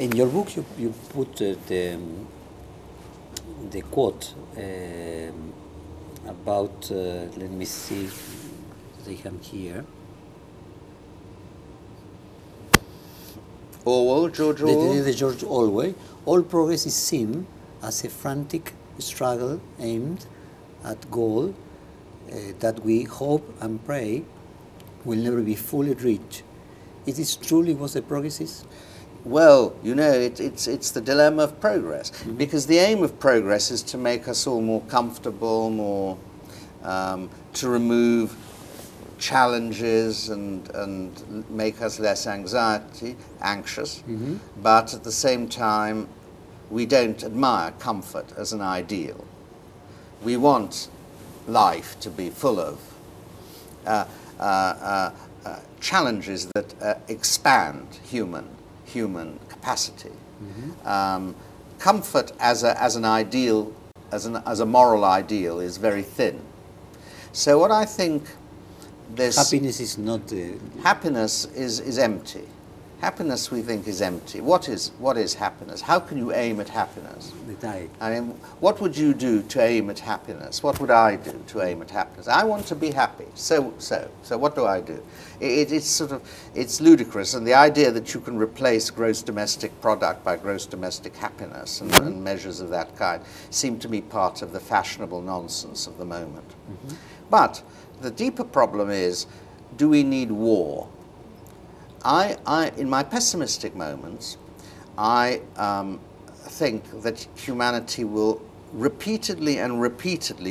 In your book, you put the quote about, let me see, they have here. Orwell, George Orwell? The George Orwell. All progress is seen as a frantic struggle aimed at goal that we hope and pray will never be fully reached. Is this truly what the progress is? Well, you know, it's the dilemma of progress, because the aim of progress is to make us all more comfortable, more to remove challenges and make us less anxious. But at the same time, we don't admire comfort as an ideal. We want life to be full of challenges that expand human capacity. Comfort as an ideal, as a moral ideal, is very thin. So what I think this Happiness is not. Happiness is empty. Happiness, we think, is empty. What is happiness? How can you aim at happiness? I mean, what would you do to aim at happiness? What would I do to aim at happiness? I want to be happy. So what do I do? It's ludicrous, and the idea that you can replace gross domestic product by gross domestic happiness and measures of that kind seem to me part of the fashionable nonsense of the moment. But the deeper problem is, do we need war? In my pessimistic moments, I think that humanity will repeatedly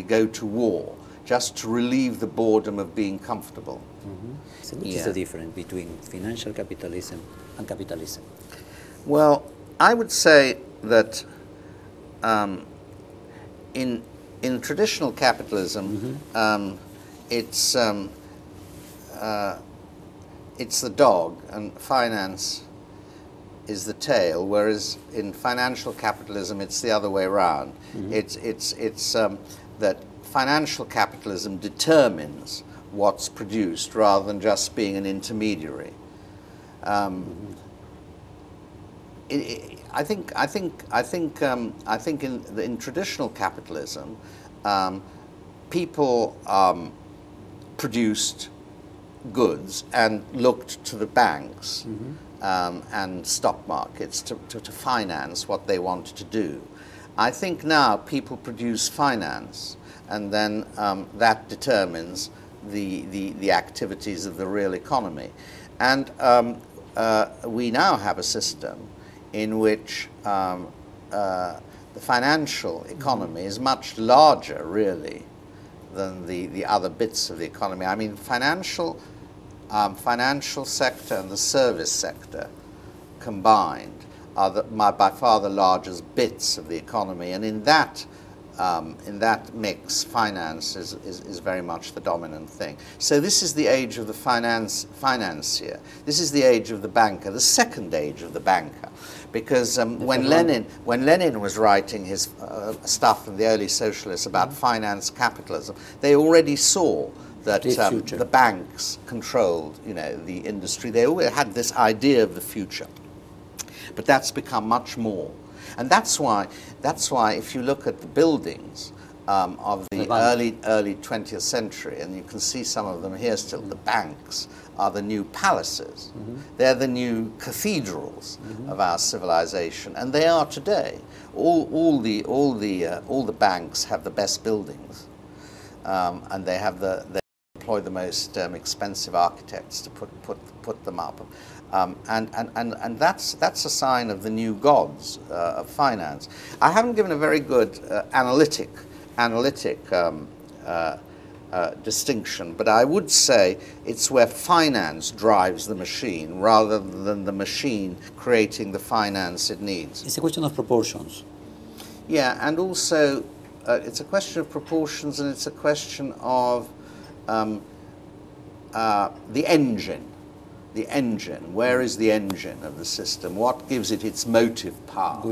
go to war just to relieve the boredom of being comfortable. So what is the difference between financial capitalism and capitalism? Well, I would say that in traditional capitalism, it's the dog and finance is the tail, whereas in financial capitalism it's the other way around. It's that financial capitalism determines what's produced rather than just being an intermediary. I think in traditional capitalism, people produced goods and looked to the banks and stock markets to finance what they wanted to do. I think now people produce finance, and then that determines the activities of the real economy. And we now have a system in which the financial economy is much larger, really, than the other bits of the economy. I mean, financial sector and the service sector combined are by far the largest bits of the economy, and in that mix, finance is very much the dominant thing. So this is the age of the financier. This is the age of the banker, the second age of the banker, because when Lenin was writing his stuff in the early socialists about finance capitalism, they already saw that the banks controlled, the industry. They always had this idea of the future, but that's become much more. And that's why if you look at the buildings of the early 20th century, and you can see some of them here still, the banks are the new palaces. They're the new cathedrals of our civilization, and they are today. All the banks have the best buildings, and they employ the most expensive architects to put them up. And that's a sign of the new gods of finance. I haven't given a very good analytic distinction, but I would say it's where finance drives the machine rather than the machine creating the finance it needs. It's a question of proportions. Yeah, and also it's a question of proportions, and it's a question of the engine. The engine. Where is the engine of the system? What gives it its motive power?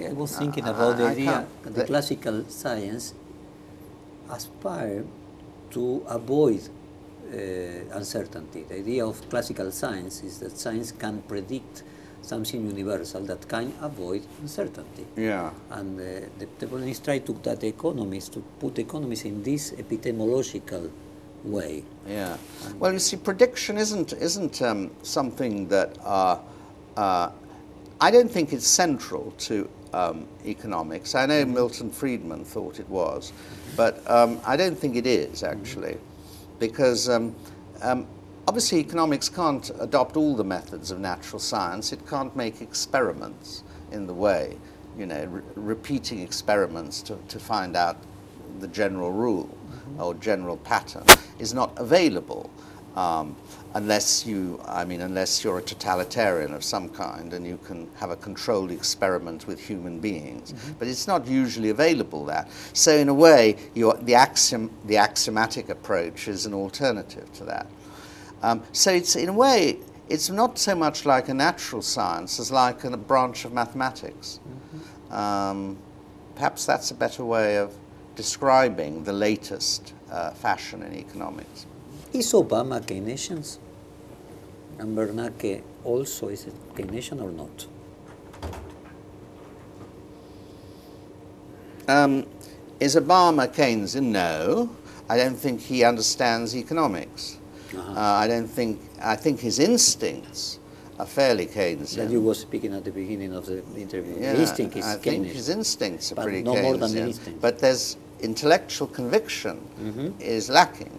I was thinking about the I idea can't- that the classical science aspire to avoid uncertainty. The idea of classical science is that science can predict something universal that can avoid uncertainty. Yeah. And the problem is try to that economists to put economists in this epistemological way. Yeah. Well, you see, prediction isn't something that I don't think it's central to economics. I know Milton Friedman thought it was, but I don't think it is actually, because obviously economics can't adopt all the methods of natural science. It can't make experiments in the way, you know, repeating experiments to find out the general rule or general pattern is not available unless you're a totalitarian of some kind and you can have a controlled experiment with human beings. But it's not usually available that. So in a way, the axiomatic approach is an alternative to that. So it's, in a way, it's not so much like a natural science as like a branch of mathematics. Perhaps that's a better way of describing the latest fashion in economics. Is Obama Keynesian? And Bernanke also is a Keynesian or not? Is Obama Keynesian? No. I don't think he understands economics. I think his instincts are fairly Keynesian. That you were speaking at the beginning of the interview. Yeah, The instinct is I think Keynesian. his instincts are But pretty no Keynesian. more than the instincts. But there's intellectual conviction is lacking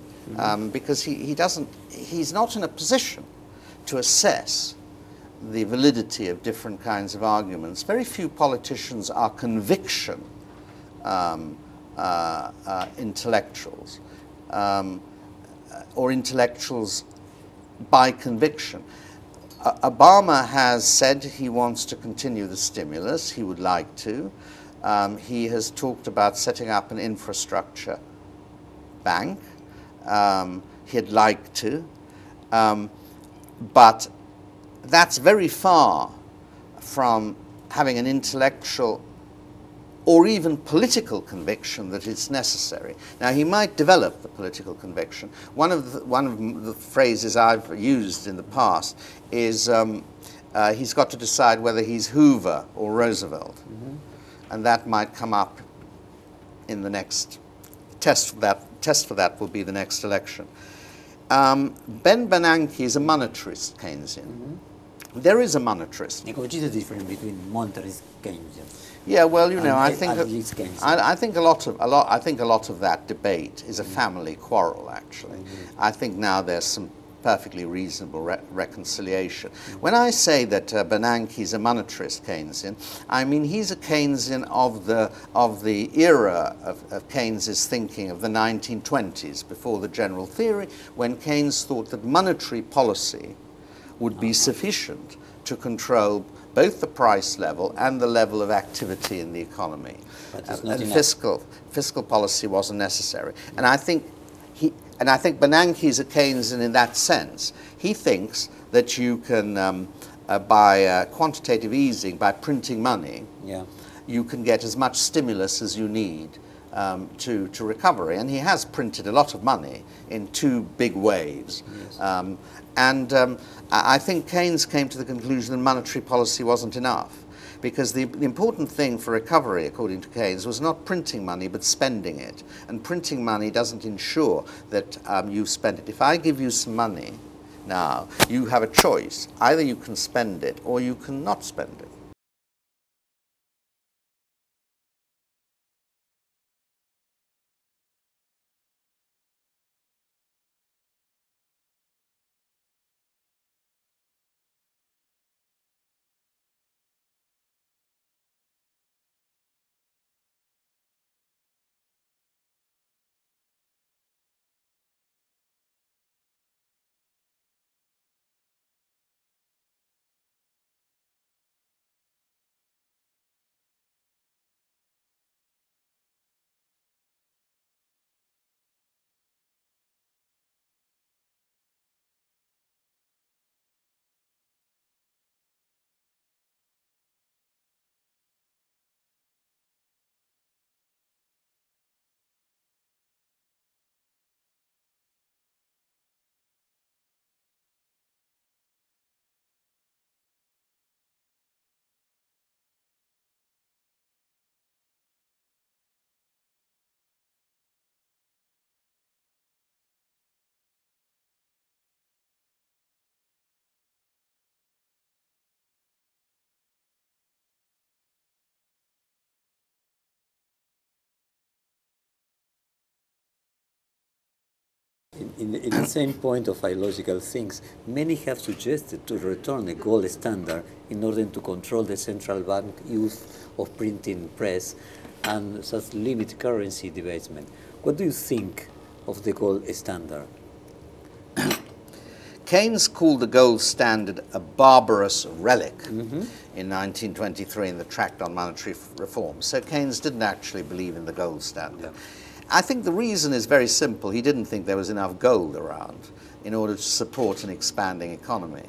because he's not in a position to assess the validity of different kinds of arguments. Very few politicians are conviction intellectuals or intellectuals by conviction. Obama has said he wants to continue the stimulus. He would like to. He has talked about setting up an infrastructure bank. He'd like to. But that's very far from having an intellectual or even political conviction that it's necessary. Now, he might develop the political conviction. One of the phrases I've used in the past is he's got to decide whether he's Hoover or Roosevelt. And that might come up in the next test for that will be the next election. Ben Bernanke is a monetarist Keynesian. There is a monetarist. What is the difference between monetarist Keynesian? Yeah, well, you know, I think a lot of that debate is a family quarrel. Actually, I think now there's some perfectly reasonable reconciliation. When I say that Bernanke is a monetarist Keynesian, I mean he's a Keynesian of the era of Keynes's thinking of the 1920s, before the general theory, when Keynes thought that monetary policy would be sufficient to control both the price level and the level of activity in the economy. And fiscal policy wasn't necessary. And I think Bernanke is a Keynesian in that sense. He thinks that you can, by quantitative easing, by printing money, you can get as much stimulus as you need to recovery. And he has printed a lot of money in two big waves. I think Keynes came to the conclusion that monetary policy wasn't enough, because the important thing for recovery, according to Keynes, was not printing money but spending it. And printing money doesn't ensure that you spend it. If I give you some money now, you have a choice. Either you can spend it or you cannot spend it. In the same point of ideological things, many have suggested to return a gold standard in order to control the central bank use of printing press and thus limit currency debasement. What do you think of the gold standard? Keynes called the gold standard a barbarous relic in 1923 in the Tract on Monetary Reform. So Keynes didn't actually believe in the gold standard. Yeah. I think the reason is very simple. He didn't think there was enough gold around in order to support an expanding economy.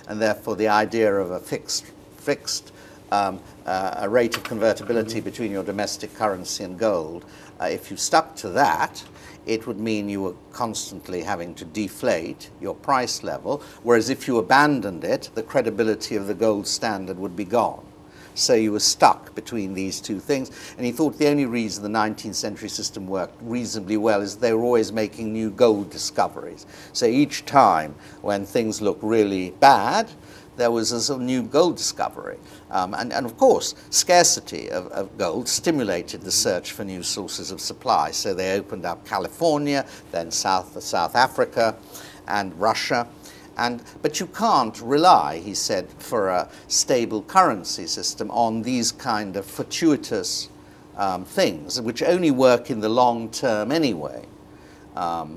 And therefore the idea of a fixed a rate of convertibility between your domestic currency and gold, if you stuck to that, it would mean you were constantly having to deflate your price level, whereas if you abandoned it, the credibility of the gold standard would be gone. So you were stuck between these two things. And he thought the only reason the 19th century system worked reasonably well is they were always making new gold discoveries. So each time when things looked really bad, there was a new gold discovery. And of course, scarcity of gold stimulated the search for new sources of supply. So they opened up California, then South Africa and Russia. But you can't rely, he said, for a stable currency system on these kind of fortuitous things, which only work in the long term anyway.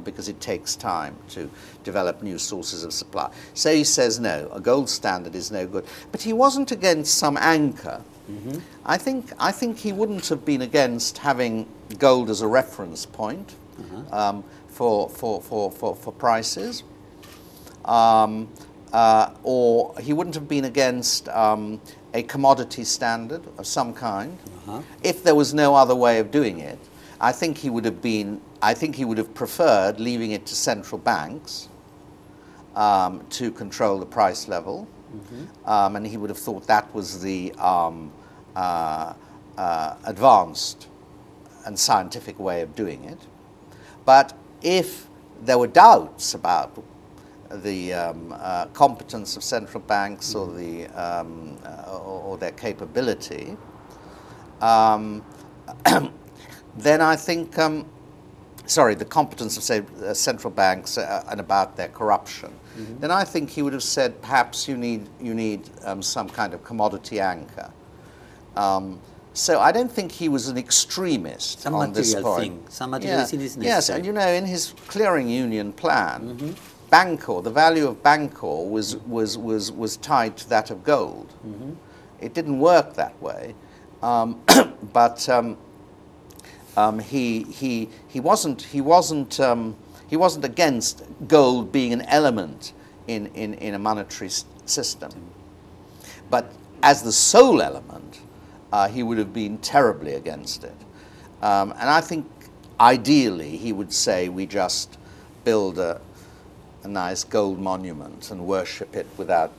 Because it takes time to develop new sources of supply. So he says, no, a gold standard is no good. But he wasn't against some anchor. I think he wouldn't have been against having gold as a reference point for prices. Or he wouldn't have been against a commodity standard of some kind. If there was no other way of doing it, I think he would have preferred leaving it to central banks to control the price level, and he would have thought that was the advanced and scientific way of doing it. But if there were doubts about the competence of central banks or their capability, then I think, the competence of, say, central banks and about their corruption, then I think he would have said, perhaps you need some kind of commodity anchor. So I don't think he was an extremist on this point. Some material thing is necessary. Yes, and you know, in his clearing union plan, Bancor, the value of Bancor was tied to that of gold. It didn't work that way, but. He wasn't against gold being an element in a monetary system, but as the sole element, he would have been terribly against it. And I think ideally he would say we just build a nice gold monument and worship it without,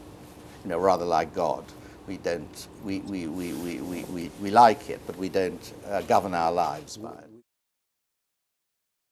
rather like God. We don't. We like it, but we don't govern our lives by it.